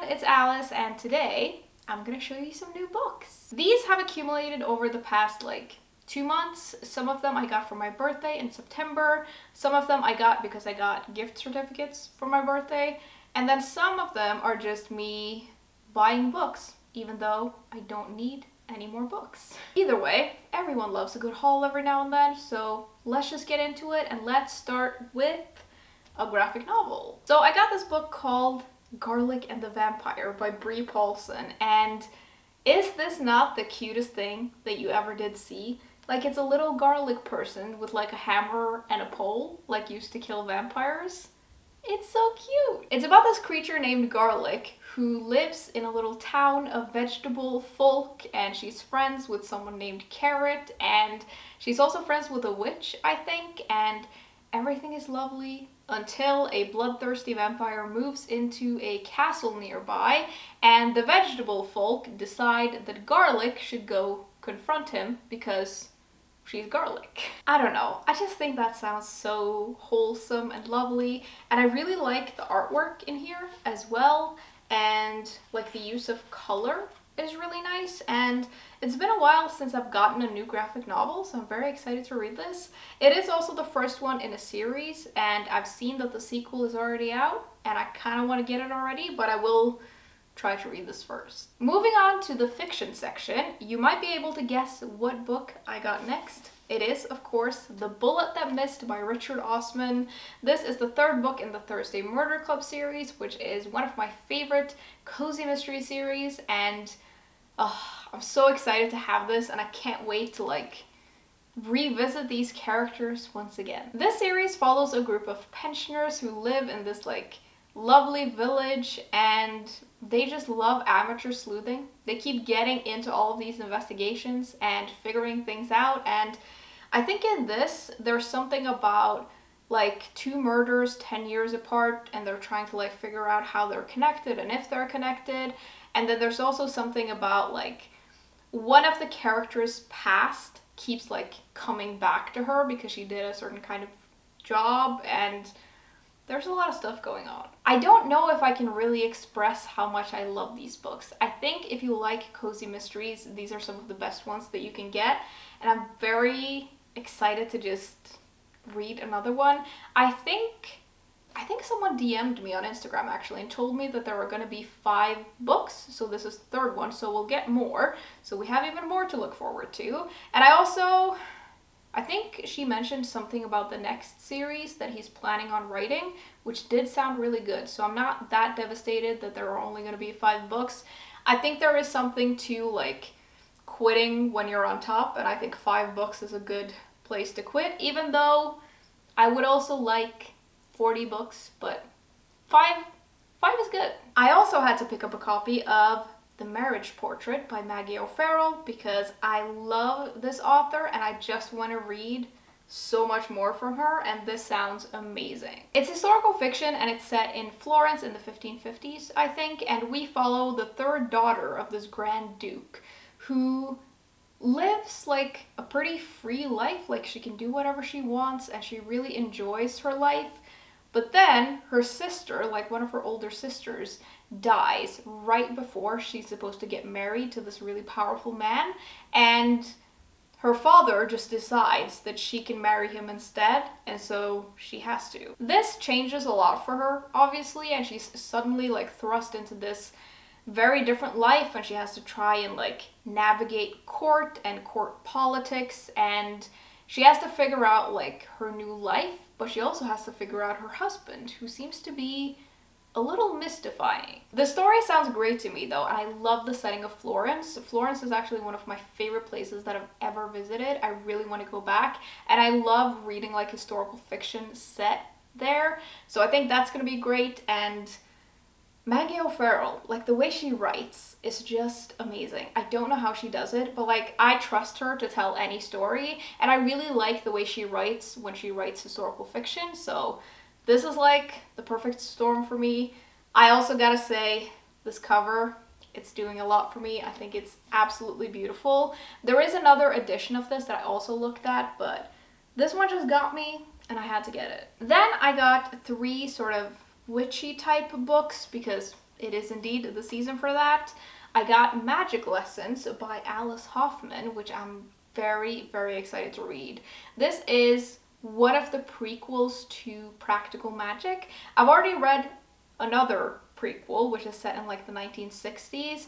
it's Alice, and today I'm gonna show you some new books. These have accumulated over the past like 2 months. Some of them I got for my birthday in September, some of them I got because I got gift certificates for my birthday, and then some of them are just me buying books, even though I don't need any more books. Either way, everyone loves a good haul every now and then, so let's just get into it and let's start with a graphic novel. So I got this book called Garlic and the Vampire by Brie Paulson, and is this not the cutest thing that you ever did see? Like, it's a little garlic person with like a hammer and a pole, like used to kill vampires. It's so cute. It's about this creature named Garlic who lives in a little town of vegetable folk, and she's friends with someone named Carrot, and she's also friends with a witch, I think, and everything is lovely until a bloodthirsty vampire moves into a castle nearby, and the vegetable folk decide that Garlic should go confront him because she's garlic. I don't know, I just think that sounds so wholesome and lovely, and I really like the artwork in here as well, and like the use of color is really nice, and it's been a while since I've gotten a new graphic novel, so I'm very excited to read this. It is also the first one in a series, and I've seen that the sequel is already out, and I kind of want to get it already, but I will try to read this first. Moving on to the fiction section, you might be able to guess what book I got next. It is, of course, The Bullet That Missed by Richard Osman. This is the third book in the Thursday Murder Club series, which is one of my favorite cozy mystery series, and I'm so excited to have this, and I can't wait to like revisit these characters once again. This series follows a group of pensioners who live in this like lovely village, and they just love amateur sleuthing. They keep getting into all of these investigations and figuring things out, and I think in this there's something about like two murders 10 years apart, and they're trying to like figure out how they're connected and if they're connected. And then there's also something about like one of the characters' past keeps like coming back to her because she did a certain kind of job, and there's a lot of stuff going on. I don't know if I can really express how much I love these books. I think if you like cozy mysteries, these are some of the best ones that you can get, and I'm very excited to just read another one. I think someone DM'd me on Instagram actually and told me that there were going to be 5 books, so this is the third one, so we'll get more. So we have even more to look forward to. And I think she mentioned something about the next series that he's planning on writing, which did sound really good. So I'm not that devastated that there are only going to be 5 books. I think there is something to like quitting when you're on top, and I think 5 books is a good place to quit, even though I would also like 40 books, but 5 is good. I also had to pick up a copy of The Marriage Portrait by Maggie O'Farrell because I love this author and I just want to read so much more from her, and this sounds amazing. It's historical fiction and it's set in Florence in the 1550s, I think, and we follow the third daughter of this Grand Duke who lives like a pretty free life, like she can do whatever she wants and she really enjoys her life. But then her sister, like one of her older sisters, dies right before she's supposed to get married to this really powerful man, and her father just decides that she can marry him instead, and so she has to. This changes a lot for her, obviously, and she's suddenly like thrust into this very different life, and she has to try and like navigate court and court politics, and she has to figure out like her new life, but she also has to figure out her husband, who seems to be a little mystifying. The story sounds great to me though, and I love the setting of Florence. Florence is actually one of my favorite places that I've ever visited. I really want to go back, and I love reading like historical fiction set there, so I think that's gonna be great. And Maggie O'Farrell, like the way she writes is just amazing. I don't know how she does it, but like I trust her to tell any story, and I really like the way she writes when she writes historical fiction, so this is like the perfect storm for me. I also gotta say, this cover, it's doing a lot for me. I think it's absolutely beautiful. There is another edition of this that I also looked at, but this one just got me and I had to get it. Then I got 3 sort of witchy type books because it is indeed the season for that. I got Magic Lessons by Alice Hoffman, which I'm very, very excited to read. This is one of the prequels to Practical Magic. I've already read another prequel, which is set in like the 1960s.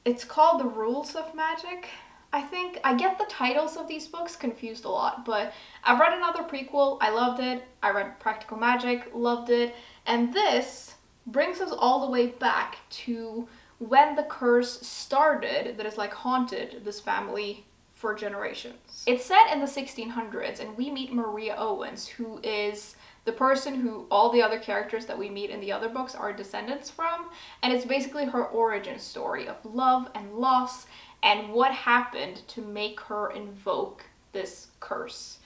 It's called The Rules of Magic, I think. I get the titles of these books confused a lot, but I've read another prequel, I loved it. I read Practical Magic, loved it. And this brings us all the way back to when the curse started that has like haunted this family for generations. It's set in the 1600s, and we meet Maria Owens, who is the person who all the other characters that we meet in the other books are descendants from, and it's basically her origin story of love and loss and what happened to make her invoke this curse.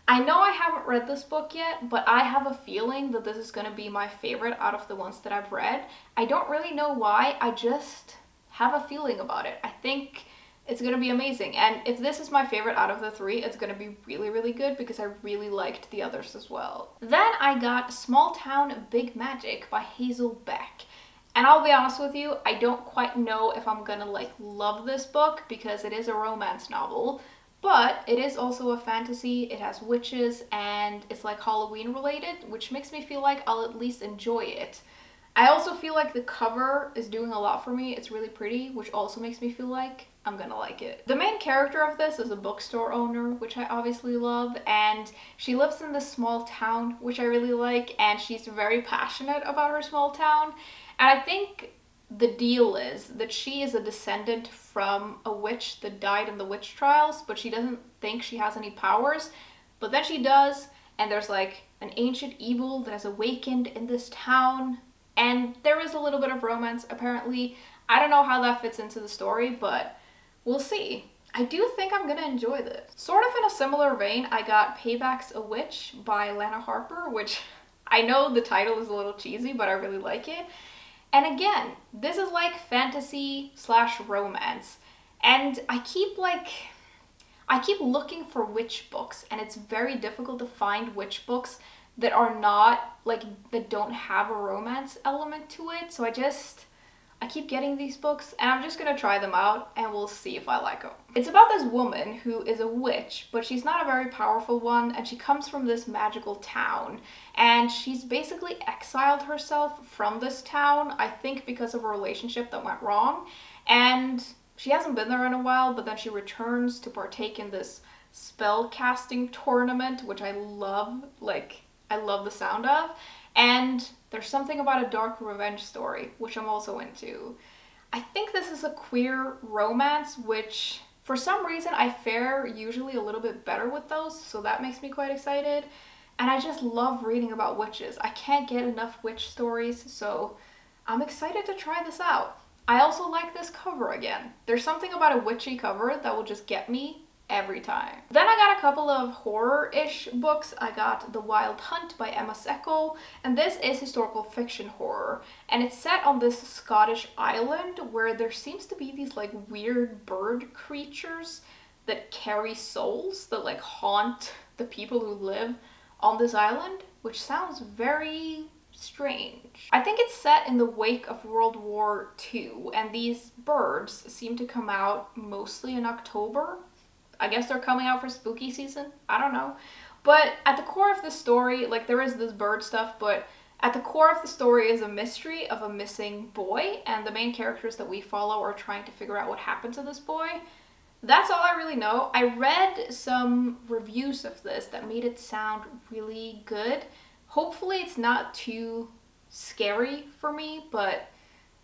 I know I haven't read this book yet, but I have a feeling that this is going to be my favorite out of the ones that I've read. I don't really know why, I just have a feeling about it. I think it's going to be amazing, and if this is my favorite out of the three, it's going to be really, really good because I really liked the others as well. Then I got Small Town Big Magic by Hazel Beck. And I'll be honest with you, I don't quite know if I'm gonna like love this book because it is a romance novel, but it is also a fantasy, it has witches, and it's like Halloween related, which makes me feel like I'll at least enjoy it. I also feel like the cover is doing a lot for me. It's really pretty, which also makes me feel like I'm gonna like it. The main character of this is a bookstore owner, which I obviously love, and she lives in this small town, which I really like, and she's very passionate about her small town. And I think the deal is that she is a descendant from a witch that died in the witch trials, but she doesn't think she has any powers. But then she does, and there's like an ancient evil that has awakened in this town, and there is a little bit of romance apparently. I don't know how that fits into the story, but we'll see. I do think I'm gonna enjoy this. Sort of in a similar vein, I got Payback's a Witch by Lana Harper, which I know the title is a little cheesy, but I really like it. And again, this is like fantasy slash romance. And I keep looking for witch books, and it's very difficult to find witch books that are not like, that don't have a romance element to it. So I keep getting these books, and I'm just gonna try them out and we'll see if I like them. It's about this woman who is a witch, but she's not a very powerful one, and she comes from this magical town, and she's basically exiled herself from this town, I think because of a relationship that went wrong, and she hasn't been there in a while, but then she returns to partake in this spell casting tournament, which I love, like I love the sound of. And there's something about a dark revenge story, which I'm also into. I think this is a queer romance, which for some reason I fare usually a little bit better with those, so that makes me quite excited. And I just love reading about witches. I can't get enough witch stories, so I'm excited to try this out. I also like this cover again. There's something about a witchy cover that will just get me every time. Then I got a couple of horror-ish books. I got The Wild Hunt by Emma Seckel, and this is historical fiction horror, and it's set on this Scottish island where there seems to be these like weird bird creatures that carry souls that like haunt the people who live on this island, which sounds very strange. I think it's set in the wake of World War II, and these birds seem to come out mostly in October. I guess they're coming out for spooky season. I don't know. But at the core of the story, like there is this bird stuff, but at the core of the story is a mystery of a missing boy, and the main characters that we follow are trying to figure out what happened to this boy. That's all I really know. I read some reviews of this that made it sound really good. Hopefully it's not too scary for me, but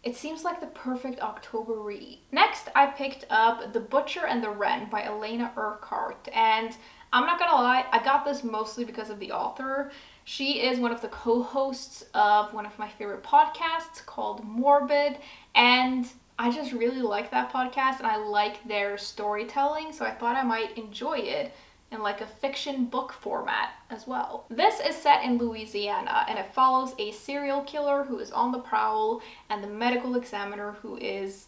it seems like the perfect October read. Next, I picked up The Butcher and the Wren by Elena Urquhart, and I'm not gonna lie, I got this mostly because of the author. She is one of the co-hosts of one of my favorite podcasts called Morbid, and I just really like that podcast, and I like their storytelling, so I thought I might enjoy it in like a fiction book format as well. This is set in Louisiana, and it follows a serial killer who is on the prowl and the medical examiner who is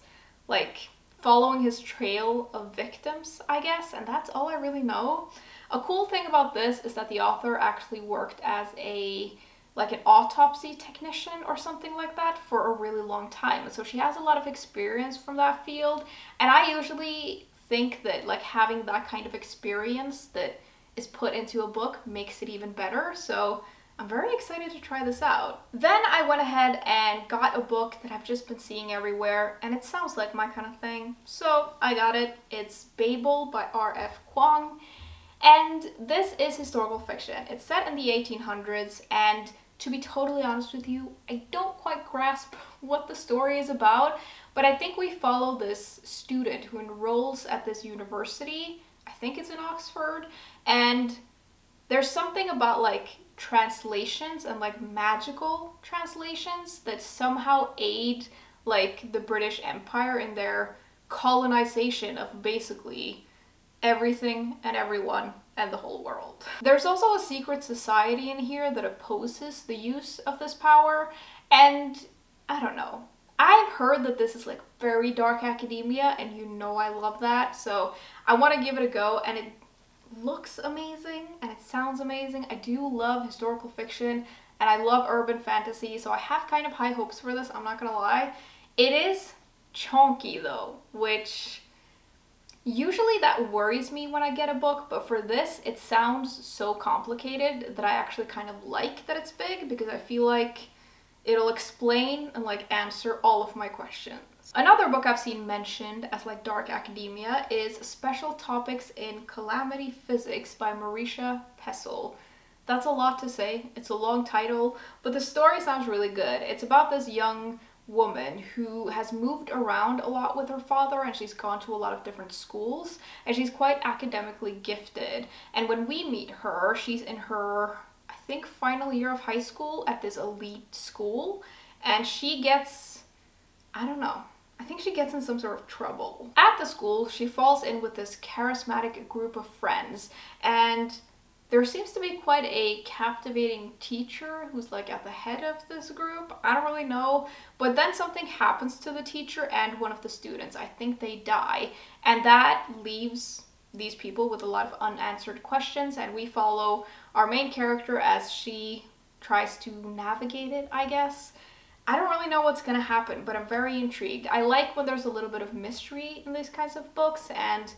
like following his trail of victims, I guess, and that's all I really know. A cool thing about this is that the author actually worked as a like an autopsy technician or something like that for a really long time. So she has a lot of experience from that field. And I usually think that like having that kind of experience that is put into a book makes it even better. So I'm very excited to try this out. Then I went ahead and got a book that I've just been seeing everywhere, and it sounds like my kind of thing. So I got it. It's Babel by R.F. Kuang. And this is historical fiction. It's set in the 1800s, and to be totally honest with you, I don't quite grasp what the story is about, but I think we follow this student who enrolls at this university. I think it's in Oxford, and there's something about like translations and like magical translations that somehow aid like the British Empire in their colonization of basically everything and everyone and the whole world. There's also a secret society in here that opposes the use of this power, and I don't know. I've heard that this is like very dark academia, and you know I love that, so I want to give it a go, and it looks amazing and it sounds amazing. I do love historical fiction and I love urban fantasy, so I have kind of high hopes for this, I'm not gonna lie. It is chunky though, which usually that worries me when I get a book, but for this it sounds so complicated that I actually kind of like that it's big, because I feel like it'll explain and like answer all of my questions. Another book I've seen mentioned as like dark academia is Special Topics in Calamity Physics by Marisha Pessel. That's a lot to say, it's a long title, but the story sounds really good. It's about this young woman who has moved around a lot with her father, and she's gone to a lot of different schools, and she's quite academically gifted. And when we meet her, she's in her, I think, final year of high school at this elite school, and she gets, I don't know, I think she gets in some sort of trouble. At the school, she falls in with this charismatic group of friends, and there seems to be quite a captivating teacher who's like at the head of this group. I don't really know, but then something happens to the teacher and one of the students. I think they die, and that leaves these people with a lot of unanswered questions, and we follow our main character as she tries to navigate it, I guess. I don't really know what's gonna happen, but I'm very intrigued. I like when there's a little bit of mystery in these kinds of books, and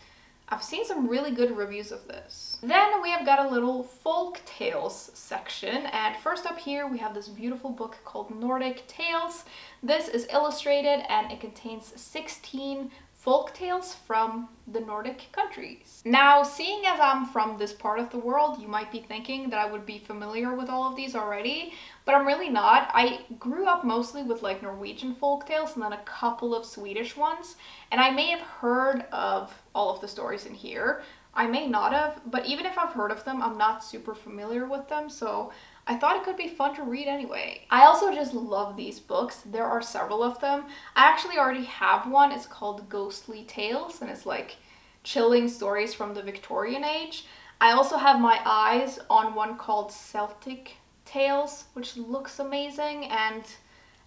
I've seen some really good reviews of this. Then we have got a little folk tales section, and first up here we have this beautiful book called Nordic Tales. This is illustrated and it contains 16 folk tales from the Nordic countries. Now, seeing as I'm from this part of the world, you might be thinking that I would be familiar with all of these already, but I'm really not. I grew up mostly with like Norwegian folk tales and then a couple of Swedish ones, and I may have heard of all of the stories in here. I may not have, but even if I've heard of them, I'm not super familiar with them, so I thought it could be fun to read anyway. I also just love these books. There are several of them. I actually already have one. It's called Ghostly Tales, and it's like chilling stories from the Victorian age. I also have my eyes on one called Celtic Tales, which looks amazing, and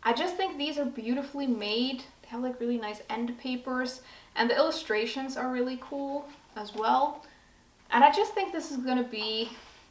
I just think these are beautifully made. They have like really nice end papers, and the illustrations are really cool as well. And I just think this is gonna be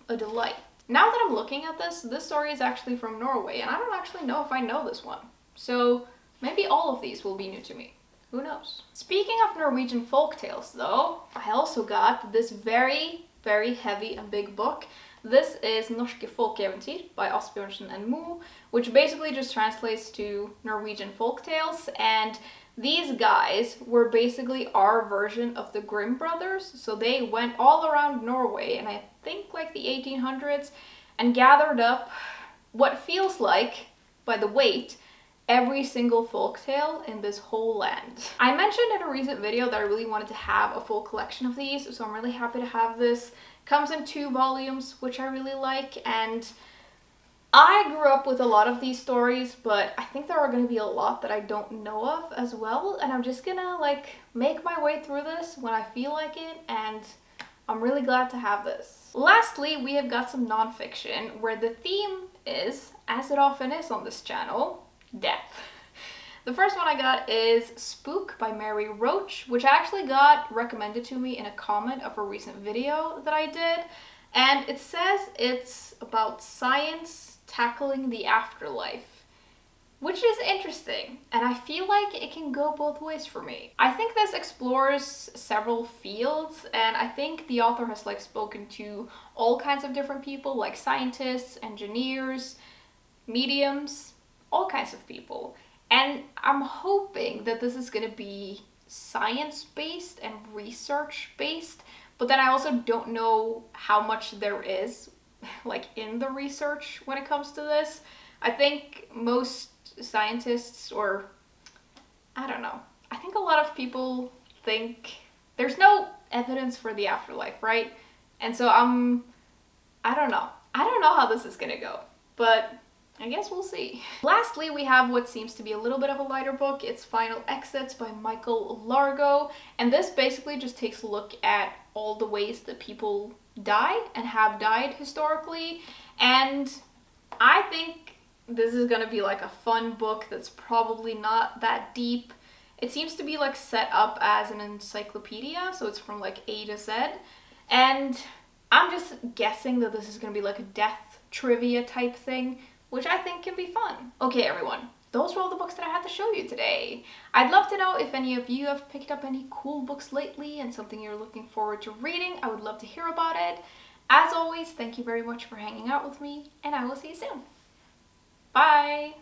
a delight. Now that I'm looking at this story is actually from Norway, and I don't actually know if I know this one. So maybe all of these will be new to me. Who knows? Speaking of Norwegian folktales though, I also got this very, very heavy and big book. This is Norske Folkeeventyr by Asbjørnsen and Moe, which basically just translates to Norwegian folktales, and these guys were basically our version of the Grimm brothers. So they went all around Norway, and I think like the 1800s, and gathered up what feels like, by the weight, every single folktale in this whole land. I mentioned in a recent video that I really wanted to have a full collection of these, so I'm really happy to have this. Comes in 2 volumes, which I really like, and I grew up with a lot of these stories, but I think there are going to be a lot that I don't know of as well, and I'm just gonna like make my way through this when I feel like it, and I'm really glad to have this. Lastly, we have got some nonfiction, where the theme is, as it often is on this channel, death. The first one I got is Spook by Mary Roach, which I actually got recommended to me in a comment of a recent video that I did, and it says it's about science tackling the afterlife, which is interesting, and I feel like it can go both ways for me. I think this explores several fields, and I think the author has like spoken to all kinds of different people, like scientists, engineers, mediums, all kinds of people. And I'm hoping that this is gonna be science-based and research-based, but then I also don't know how much there is like in the research when it comes to this. I think most scientists, or I don't know, I think a lot of people think there's no evidence for the afterlife, right? And so I don't know. I don't know how this is gonna go, but I guess we'll see. Lastly, we have what seems to be a little bit of a lighter book. It's Final Exits by Michael Largo, and this basically just takes a look at all the ways that people die and have died historically, and I think this is gonna be like a fun book that's probably not that deep. It seems to be like set up as an encyclopedia, so it's from like A to Z, and I'm just guessing that this is gonna be like a death trivia type thing, which I think can be fun. Okay, everyone, those were all the books that I had to show you today. I'd love to know if any of you have picked up any cool books lately and something you're looking forward to reading. I would love to hear about it. As always, thank you very much for hanging out with me, and I will see you soon. Bye!